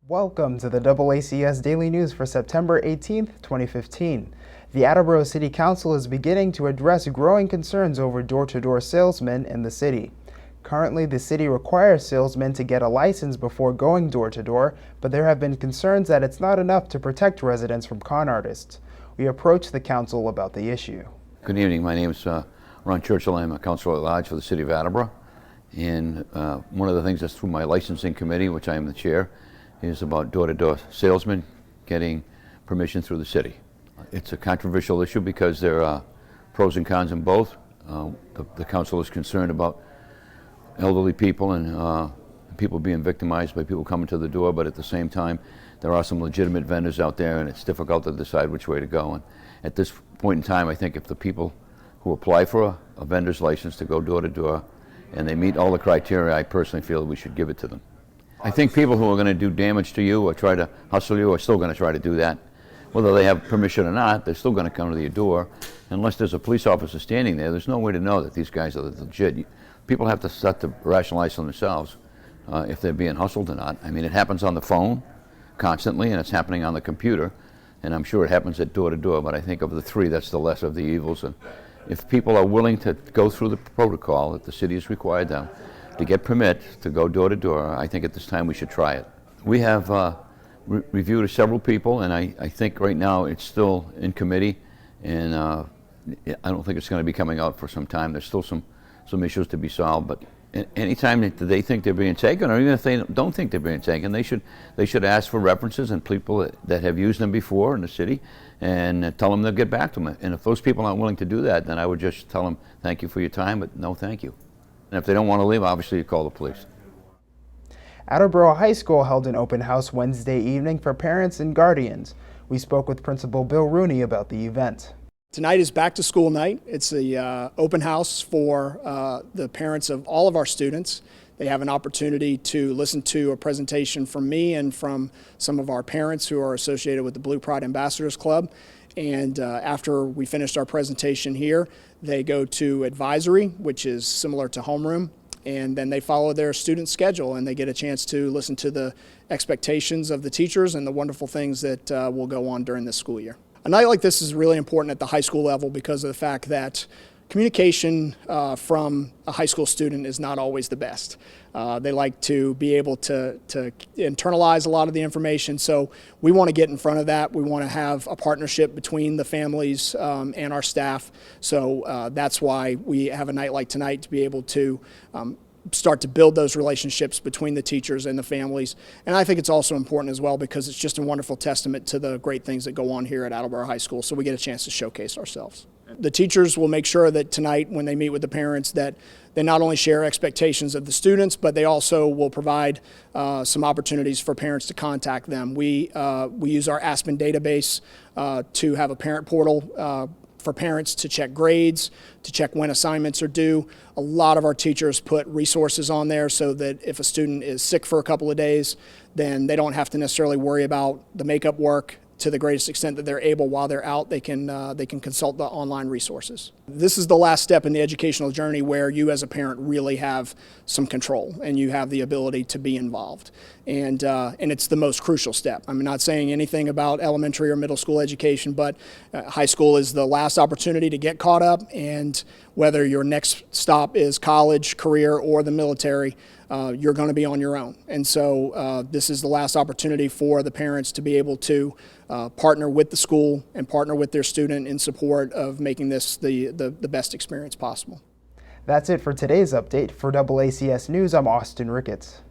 Welcome to the DoubleACS Daily News for September 18th, 2015. The Attleboro City Council is beginning to address growing concerns over door-to-door salesmen in the city. Currently, the city requires salesmen to get a license before going door-to-door, but there have been concerns that it's not enough to protect residents from con artists. We approached the council about the issue. Good evening. My name is Ron Churchill. I'm a councilor at large for the city of Attleboro. And one of the things that's through my licensing committee, which I am the chair, is about door-to-door salesmen getting permission through the city. It's a controversial issue because there are pros and cons in both. The council is concerned about elderly people and people being victimized by people coming to the door, but at the same time, there are some legitimate vendors out there, and it's difficult to decide which way to go. And at this point in time, I think if the people who apply for a vendor's license to go door-to-door and they meet all the criteria, I personally feel that we should give it to them. I think people who are going to do damage to you or try to hustle you are still going to try to do that. Whether they have permission or not, they're still going to come to your door. Unless there's a police officer standing there, there's no way to know that these guys are legit. People have to start to rationalize for themselves if they're being hustled or not. I mean, it happens on the phone constantly, and it's happening on the computer, and I'm sure it happens at door-to-door, but I think of the three, that's the less of the evils. And if people are willing to go through the protocol that the city has required them to get permit to go door-to-door, I think at this time we should try it. We have reviewed several people, and I think right now it's still in committee, and I don't think it's going to be coming out for some time. There's still some issues to be solved, but anytime that they think they're being taken, or even if they don't think they're being taken, they should ask for references and people that have used them before in the city, and tell them they'll get back to them. And if those people aren't willing to do that, then I would just tell them, thank you for your time, but no thank you. And if they don't want to leave, obviously you call the police. Attleboro High School held an open house Wednesday evening for parents and guardians. We spoke with Principal Bill Runey about the event. Tonight is back to school night. It's the open house for the parents of all of our students. They have an opportunity to listen to a presentation from me and from some of our parents who are associated with the Blue Pride Ambassadors Club. And after we finished our presentation here, they go to advisory, which is similar to homeroom, and then they follow their student schedule and they get a chance to listen to the expectations of the teachers and the wonderful things that will go on during this school year. A night like this is really important at the high school level because of the fact that communication from a high school student is not always the best. They like to be able to internalize a lot of the information, so we want to get in front of that. We want to have a partnership between the families and our staff, so that's why we have a night like tonight to be able to start to build those relationships between the teachers and the families. And I think it's also important as well because it's just a wonderful testament to the great things that go on here at Attleboro High School, so we get a chance to showcase ourselves. The teachers will make sure that tonight when they meet with the parents that they not only share expectations of the students, but they also will provide some opportunities for parents to contact them. We use our Aspen database to have a parent portal for parents to check grades, to check when assignments are due. A lot of our teachers put resources on there so that if a student is sick for a couple of days, then they don't have to necessarily worry about the makeup work. To the greatest extent that they're able while they're out, they can consult the online resources. This is the last step in the educational journey where you as a parent really have some control and you have the ability to be involved. And it's the most crucial step. I'm not saying anything about elementary or middle school education, but high school is the last opportunity to get caught up, and whether your next stop is college, career, or the military, you're going to be on your own. And so this is the last opportunity for the parents to be able to partner with the school and partner with their student in support of making this the best experience possible. That's it for today's update. For DoubleACS News, I'm Austin Ricketts.